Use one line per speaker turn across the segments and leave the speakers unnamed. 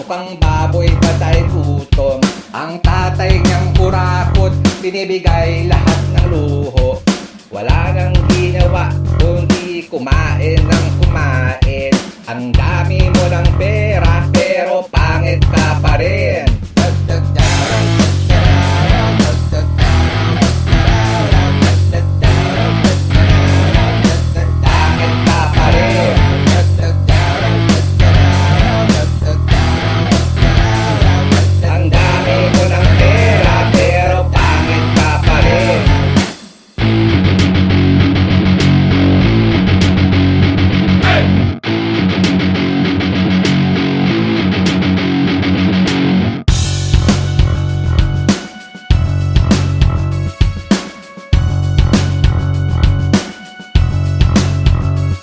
Mukhang baboy patay gutom. Ang tatay niyang kurakot, binibigay lahat ng luho. Wala nang ginawa kundi kumain ng kumain. Ang dami mo ng pera pero pangit ka pa rin. Pangit ka pa rin. Ang dami mo ng pera pero pangit ka pa rin.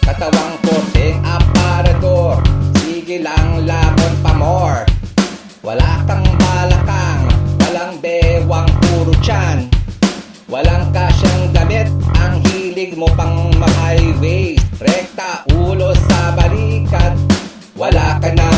Katawang korteng aparador, sige lang lamon pa more. Wala kang balakang, walang bewang puro tiyan. Walang kasyang damit, ang hilig mo pang ma-high waist. Rekta ulo sa balikat, wala ka na